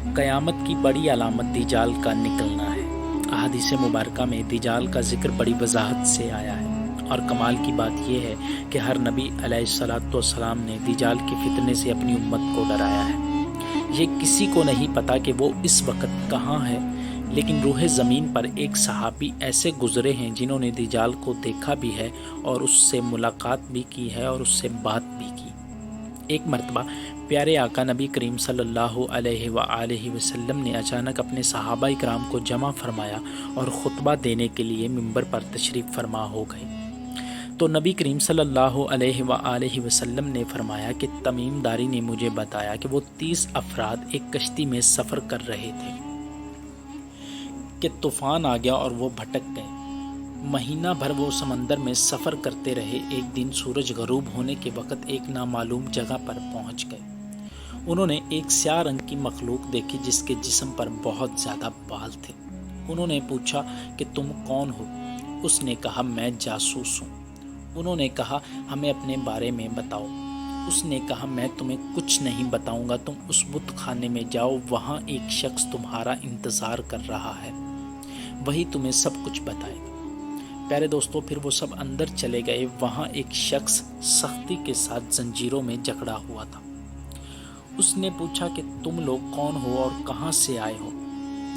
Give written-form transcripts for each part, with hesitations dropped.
قیامت کی بڑی علامت دجال کا نکلنا ہے۔ احادیث مبارکہ میں دجال کا ذکر بڑی وضاحت سے آیا ہے، اور کمال کی بات یہ ہے کہ ہر نبی علیہ الصلوۃ والسلام نے دجال کے فتنے سے اپنی امت کو ڈرایا ہے۔ یہ کسی کو نہیں پتا کہ وہ اس وقت کہاں ہے، لیکن روح زمین پر ایک صحابی ایسے گزرے ہیں جنہوں نے دجال کو دیکھا بھی ہے اور اس سے ملاقات بھی کی ہے اور اس سے بات بھی کی۔ ایک مرتبہ پیارے آقا نبی کریم صلی اللہ علیہ وآلہ وسلم نے اچانک اپنے صحابہ کرام کو جمع فرمایا اور خطبہ دینے کے لیے منبر پر تشریف فرما ہو گئے۔ تو نبی کریم صلی اللہ علیہ وآلہ وسلم نے فرمایا کہ تمیم داری نے مجھے بتایا کہ وہ 30 افراد ایک کشتی میں سفر کر رہے تھے کہ طوفان آ گیا اور وہ بھٹک گئے۔ مہینہ بھر وہ سمندر میں سفر کرتے رہے۔ ایک دن سورج غروب ہونے کے وقت ایک نامعلوم جگہ پر پہنچ گئے۔ انہوں نے ایک سیاہ رنگ کی مخلوق دیکھی جس کے جسم پر بہت زیادہ بال تھے۔ انہوں نے پوچھا کہ تم کون ہو؟ اس نے کہا میں جاسوس ہوں۔ انہوں نے کہا ہمیں اپنے بارے میں بتاؤ۔ اس نے کہا میں تمہیں کچھ نہیں بتاؤں گا، تم اس بت خانے میں جاؤ، وہاں ایک شخص تمہارا انتظار کر رہا ہے، وہی تمہیں سب کچھ بتائے گا۔ پیارے دوستو، پھر وہ سب اندر چلے گئے۔ وہاں ایک شخص سختی کے ساتھ زنجیروں میں جکڑا ہوا تھا۔ اس نے پوچھا کہ تم لوگ کون ہو اور کہاں سے آئے ہو؟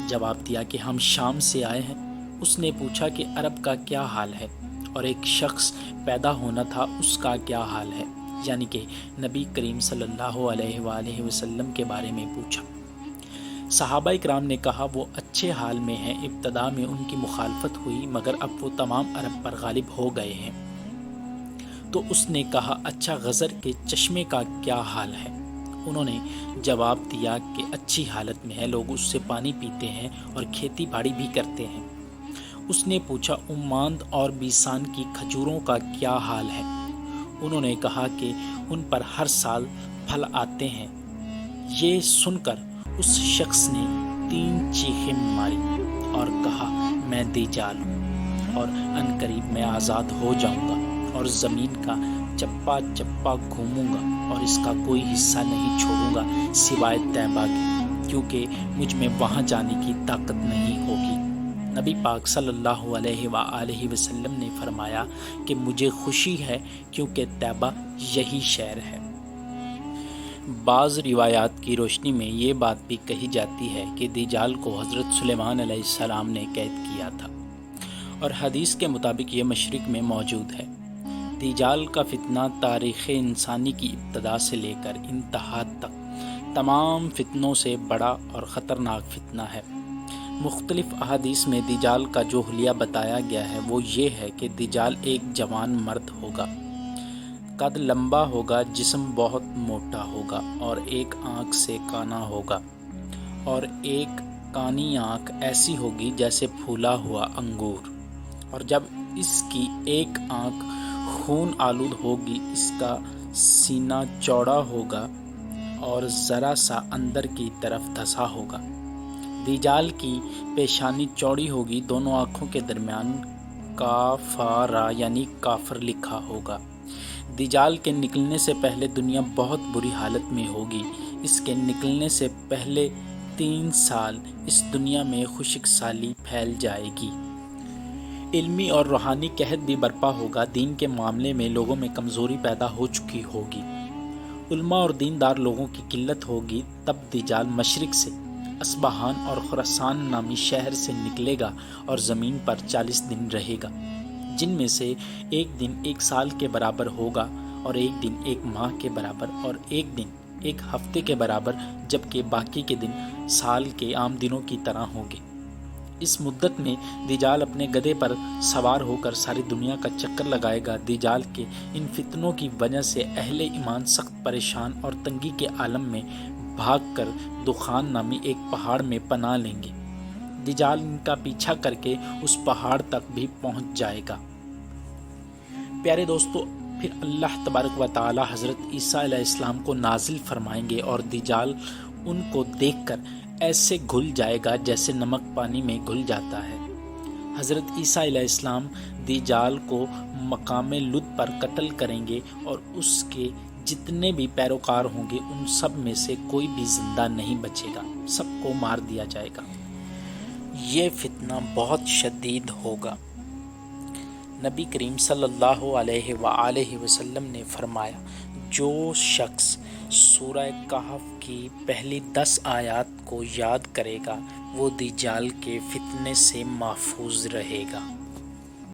جواب دیا کہ ہم شام سے آئے ہیں۔ اس نے پوچھا کہ عرب کا کیا حال ہے، اور ایک شخص پیدا ہونا تھا، اس کا کیا حال ہے؟ یعنی کہ نبی کریم صلی اللہ علیہ وآلہ وسلم کے بارے میں پوچھا۔ صحابہ کرام نے کہا وہ اچھے حال میں ہیں، ابتدا میں ان کی مخالفت ہوئی مگر اب وہ تمام عرب پر غالب ہو گئے ہیں۔ تو اس نے کہا اچھا غزر کے چشمے کا کیا حال ہے؟ انہوں نے جواب دیا کہ اچھی حالت میں ہے، لوگ اس سے پانی پیتے ہیں اور کھیتی باڑی بھی کرتے ہیں۔ اس نے پوچھا عماند اور بیسان کی کھجوروں کا کیا حال ہے؟ انہوں نے کہا کہ ان پر ہر سال پھل آتے ہیں۔ یہ سن کر اس شخص نے 3 چیخیں ماری اور کہا میں دجال ہوں، اور عنقریب میں آزاد ہو جاؤں گا اور زمین کا چپا چپا گھوموں گا اور اس کا کوئی حصہ نہیں چھوڑوں گا سوائے طیبہ کے، کیونکہ مجھ میں وہاں جانے کی طاقت نہیں ہوگی۔ نبی پاک صلی اللہ علیہ وآلہ وسلم نے فرمایا کہ مجھے خوشی ہے کیونکہ طیبہ یہی شہر ہے۔ بعض روایات کی روشنی میں یہ بات بھی کہی جاتی ہے کہ دجال کو حضرت سلیمان علیہ السلام نے قید کیا تھا، اور حدیث کے مطابق یہ مشرق میں موجود ہے۔ دجال کا فتنہ تاریخ انسانی کی ابتدا سے لے کر انتہا تک تمام فتنوں سے بڑا اور خطرناک فتنہ ہے۔ مختلف احادیث میں دجال کا جو حلیہ بتایا گیا ہے وہ یہ ہے کہ دجال ایک جوان مرد ہوگا، قد لمبا ہوگا، جسم بہت موٹا ہوگا، اور ایک آنکھ سے کانا ہوگا، اور ایک کانی آنکھ ایسی ہوگی جیسے پھولا ہوا انگور، اور جب اس کی ایک آنکھ خون آلود ہوگی اس کا سینہ چوڑا ہوگا اور ذرا سا اندر کی طرف دھسا ہوگا۔ دجال کی پیشانی چوڑی ہوگی، دونوں آنکھوں کے درمیان کافارہ یعنی کافر لکھا ہوگا۔ دجال کے نکلنے سے پہلے دنیا بہت بری حالت میں ہوگی۔ اس کے نکلنے سے پہلے 3 سال اس دنیا میں خشک سالی پھیل جائے گی۔ علمی اور روحانی قحط بھی برپا ہوگا۔ دین کے معاملے میں لوگوں میں کمزوری پیدا ہو چکی ہوگی، علماء اور دیندار لوگوں کی قلت ہوگی۔ تب دجال مشرق سے اصبہان اور خراسان نامی شہر سے نکلے گا اور زمین پر 40 دن رہے گا، جن میں سے ایک دن 1 سال کے برابر ہوگا، اور ایک دن 1 ماہ کے برابر، اور ایک دن 1 ہفتے کے برابر، جبکہ باقی کے دن سال کے عام دنوں کی طرح ہوں گے۔ اس مدت میں دجال اپنے گدھے پر سوار ہو کر ساری دنیا کا چکر لگائے گا۔ دجال کے ان فتنوں کی وجہ سے اہل ایمان سخت پریشان اور تنگی کے عالم میں بھاگ کر دخان نامی ایک پہاڑ میں پناہ لیں گے۔ دجال ان کا پیچھا کر کے اس پہاڑ تک بھی پہنچ جائے گا۔ پیارے دوستو، پھر اللہ تبارک و تعالی حضرت عیسیٰ علیہ السلام کو نازل فرمائیں گے، اور دجال ان کو دیکھ کر ایسے گھل جائے گا جیسے نمک پانی میں گھل جاتا ہے۔ حضرت عیسیٰ علیہ السلام دجال کو مقام لد پر قتل کریں گے اور اس کے جتنے بھی پیروکار ہوں گے ان سب میں سے کوئی بھی زندہ نہیں بچے گا، سب کو مار دیا جائے گا۔ یہ فتنہ بہت شدید ہوگا۔ نبی کریم صلی اللہ علیہ وآلہ وسلم نے فرمایا، جو شخص سورہ کہف کی پہلی 10 آیات کو یاد کرے گا وہ دجال کے فتنے سے محفوظ رہے گا۔